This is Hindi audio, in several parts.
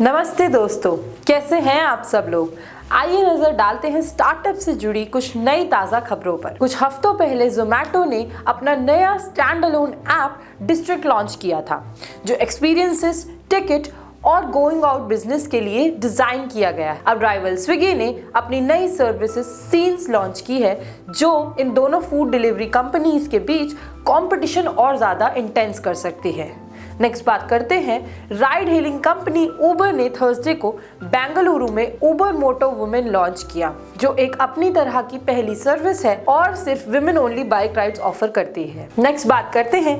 नमस्ते दोस्तों, कैसे हैं आप सब लोग। आइए नजर डालते हैं स्टार्टअप से जुड़ी कुछ नई ताज़ा खबरों पर। कुछ हफ्तों पहले जोमैटो ने अपना नया stand alone app district launch किया था, जो एक्सपीरियंसेस, टिकट और गोइंग आउट बिजनेस के लिए डिजाइन किया गया है। अब राइवल स्विगी ने अपनी नई सर्विसेज सीन्स लॉन्च की है, जो इन दोनों फूड डिलीवरी कंपनीज के बीच कंपटीशन और ज्यादा इंटेंस कर सकती है। नेक्स्ट बात करते हैं, राइड हेलिंग कंपनी उबर ने थर्सडे को बेंगलुरु में उबर मोटो वुमेन लॉन्च किया, जो एक अपनी तरह की पहली सर्विस है और सिर्फ women only bike rides offer करती है। नेक्स्ट बात करते हैं,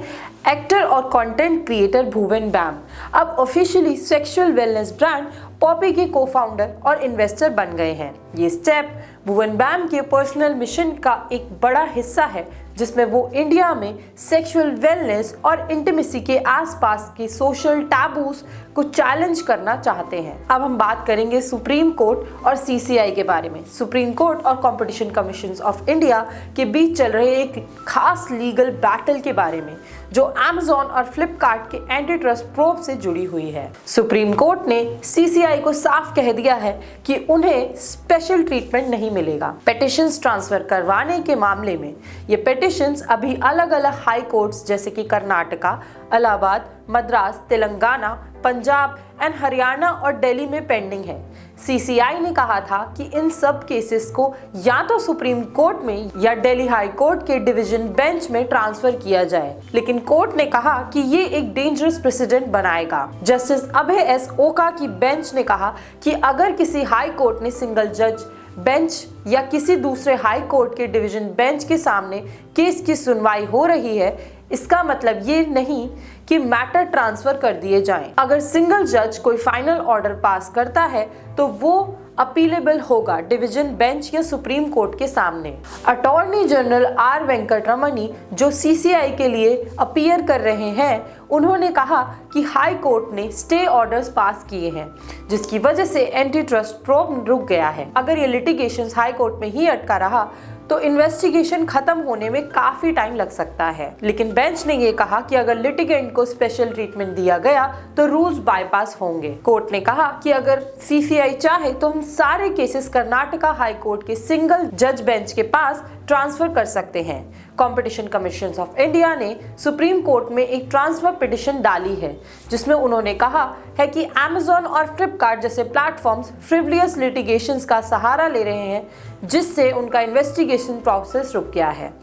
एक्टर और कंटेंट क्रिएटर भुवन बैम अब officially sexual wellness brand Poppy के को-फाउंडर और इन्वेस्टर बन गए हैं। ये स्टेप भुवन बैम के पर्सनल मिशन का एक बड़ा हिस्सा है, जिसमें वो इंडिया में सेक्सुअल वेलनेस और इंटीमेसी के आसपास के सोशल टैबूज को चैलेंज करना चाहते हैं। अब हम बात करेंगे सुप्रीम कोर्ट और सीसीआई के बारे में। सुप्रीम कोर्ट और कंपटीशन कमीशन ऑफ इंडिया के बीच चल रहे एक खास लीगल बैटल के बारे में, जो अमेज़न और फ्लिपकार्ट के एंटी ट्रस्ट प्रोब से जुड़ी हुई है। सुप्रीम कोर्ट ने सीसीआई को साफ कह दिया है कि उन्हें स्पेशल ट्रीटमेंट नहीं मिलेगा पेटिशंस ट्रांसफर करवाने के मामले में। ये पेटिशंस अभी अलग अलग हाई कोर्ट्स जैसे कि कर्नाटका, इलाहाबाद, मद्रास, तेलंगाना, पंजाब एंड हरियाणा और दिल्ली में पेंडिंग है। सीसीआई ने कहा था कि इन सब केसेस को या तो सुप्रीम कोर्ट में या दिल्ली हाई कोर्ट के डिवीजन बेंच में ट्रांसफर किया जाए, लेकिन कोर्ट ने कहा कि ये एक डेंजरस प्रेसिडेंट बनाएगा। जस्टिस अभय एस ओका की बेंच ने कहा कि अगर किसी हाई कोर्ट ने सिंगल जज बेंच या किसी दूसरे हाई कोर्ट के डिवीजन बेंच के सामने केस की सुनवाई हो रही है, इसका मतलब ये नहीं कि मैटर ट्रांसफर कर दिए जाएं। अगर सिंगल जज कोई फाइनल ऑर्डर पास करता है तो वो अपीलेबल होगा डिवीजन बेंच या सुप्रीम कोर्ट के सामने। अटॉर्नी जनरल आर वेंकटरमणी, जो सीसीआई के लिए अपीयर कर रहे हैं, उन्होंने कहा कि हाई कोर्ट ने स्टे ऑर्डर्स पास किए हैं, जिसकी वजह से एंटी ट्रस्ट प्रोब रुक गया है। अगर ये लिटिगेशन हाई कोर्ट में ही अटका रहा तो इन्वेस्टिगेशन खत्म होने में काफी टाइम लग सकता है। लेकिन बेंच ने ये कहा कि अगर लिटिगेंट को स्पेशल ट्रीटमेंट दिया गया तो रूल्स बाईपास होंगे। कोर्ट ने कहा कि अगर सीसीआई चाहे तो हम सारे केसेस कर्नाटका हाई कोर्ट के सिंगल जज बेंच के पास ट्रांसफर कर सकते हैं। कंपटीशन कमीशन ऑफ इंडिया ने सुप्रीम कोर्ट में एक ट्रांसफर पिटिशन डाली है, जिसमें उन्होंने कहा है कि अमेज़न और फ्लिपकार्ट जैसे प्लेटफॉर्म्स फ्रिवलियस लिटिगेशंस का सहारा ले रहे हैं, जिससे उनका इन्वेस्टिगेशन प्रोसेस रुक गया है।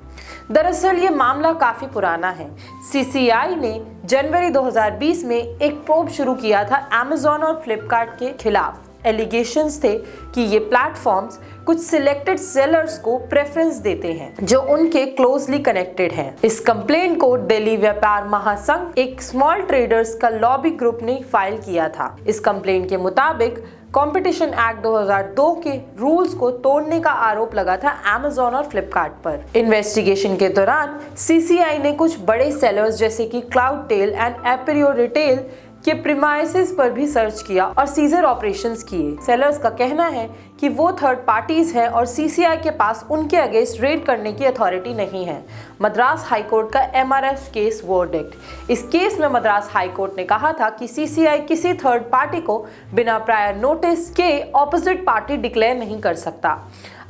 दरअसल ये मामला काफी पुराना है। सीसीआई ने जनवरी 2020 में एक प्रोब शुरू किया था अमेज़न और फ्लिपकार्ट के खिलाफ। एलिगेशंस थे कि ये प्लेटफॉर्म्स कुछ सिलेक्टेड सेलर्स को प्रेफरेंस देते हैं जो उनके क्लोजली कनेक्टेड हैं। इस कंप्लेंट को दिल्ली व्यापार महासंघ, एक स्मॉल ट्रेडर्स का लॉबी ग्रुप ने फाइल किया था। इस कंप्लेंट के मुताबिक कंपटीशन एक्ट 2002 के रूल्स को तोड़ने का आरोप लगा था अमेज़न और फ्लिपकार्ट पर। इन्वेस्टिगेशन के दौरान सीसीआई ने कुछ बड़े सेलर्स जैसे कि क्लाउडटेल एंड एपेरियो रिटेल के प्रीमाइसेस पर भी सर्च किया और सीजर ऑपरेशंस किए। सेलर्स का कहना है कि वो थर्ड पार्टीज हैं और सीसीआई के पास उनके अगेंस्ट रेड करने की अथॉरिटी नहीं है। मद्रास हाई कोर्ट का एमआरएफ केस वर्डिक्ट। इस केस में मद्रास हाई कोर्ट ने कहा था कि सीसीआई किसी थर्ड पार्टी को बिना प्रायर नोटिस के ऑपोजिट पार्टी डिक्लेयर नहीं कर सकता।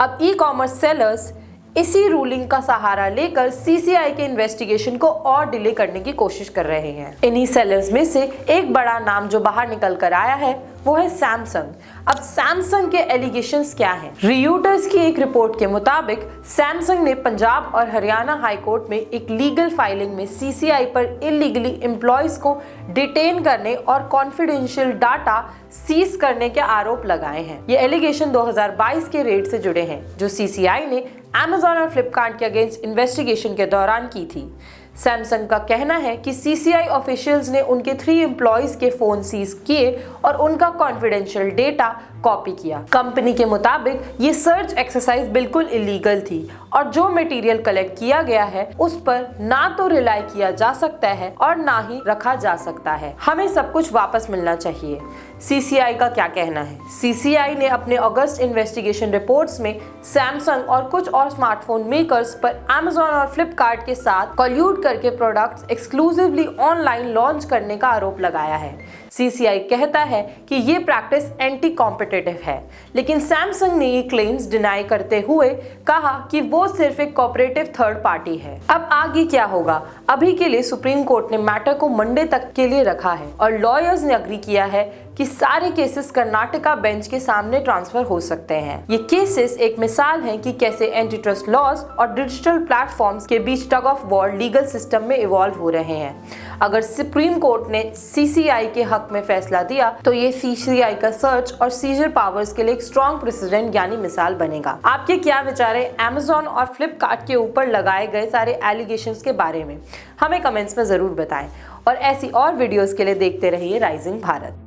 अब ई कॉमर्स सेलर्स इसी रूलिंग का सहारा लेकर सीसीआई के इन्वेस्टिगेशन को और डिले करने की कोशिश कर रहे हैं। इन्हीं सेलर्स में से एक बड़ा नाम जो बाहर निकल कर आया है वो है सैमसंग। अब सैमसंग के एलिगेशंस क्या हैं? रियूटर्स की एक रिपोर्ट के मुताबिक सैमसंग ने पंजाब और हरियाणा हाई कोर्ट में एक लीगल फाइलिंग में सीसीआई पर इलीगली एम्प्लॉयज को डिटेन करने और कॉन्फिडेंशियल डाटा सीज करने के आरोप लगाए हैं। ये एलिगेशन 2022 के रेड से जुड़े हैं, जो सीसीआई ने अमेज़न और फ्लिपकार्ट के अगेंस्ट इन्वेस्टिगेशन के दौरान की थी। सैमसंग का कहना है कि सीसीआई ऑफिशियल्स ने उनके 3 एम्प्लॉयज के फोन सीज किए और उनका कॉन्फिडेंशियल डेटा कॉपी किया। कंपनी के मुताबिक ये सर्च एक्सरसाइज बिल्कुल इलीगल थी और जो मटेरियल कलेक्ट किया गया है उस पर ना तो रिलाई किया जा सकता है और ना ही रखा जा सकता है। हमें सब कुछ वापस मिलना चाहिए। सीसीआई का क्या कहना है? सीसीआई ने अपने अगस्त इन्वेस्टिगेशन रिपोर्ट्स में सैमसंग और कुछ और स्मार्टफोन मेकर्स पर Amazon और फ्लिपकार्ट के साथ कॉल्यूड करके प्रोडक्ट्स एक्सक्लूसिवली ऑनलाइन लॉन्च करने का आरोप लगाया है। सीसीआई कहता है कि ये प्रैक्टिस एंटी कॉम्पिटिटिव है, लेकिन सैमसंग ने ये क्लेम्स डिनाई करते हुए कहा कि वो सिर्फ एक कोऑपरेटिव थर्ड पार्टी है। अब आगे क्या होगा? अभी के लिए सुप्रीम कोर्ट ने मैटर को मंडे तक के लिए रखा है और लॉयर्स ने अग्री किया है कि सारे केसेस कर्नाटका बेंच के सामने ट्रांसफर हो सकते हैं। ये केसेस एक मिसाल है कि कैसे एंटी ट्रस्ट लॉज और डिजिटल प्लेटफॉर्म्स के बीच tug of war legal system में इवॉल्व हो रहे हैं। अगर सुप्रीम कोर्ट ने सीसीआई के हक में फैसला दिया तो ये सीसीआई का सर्च और सीजर पावर्स के लिए एक स्ट्रॉन्ग प्रेसिडेंट यानी मिसाल बनेगा। आपके क्या विचार है Amazon और फ्लिपकार्ट के ऊपर लगाए गए सारे एलिगेशंस के बारे में? हमें कमेंट्स में जरूर बताएं और ऐसी और वीडियोस के लिए देखते रहिए राइजिंग भारत।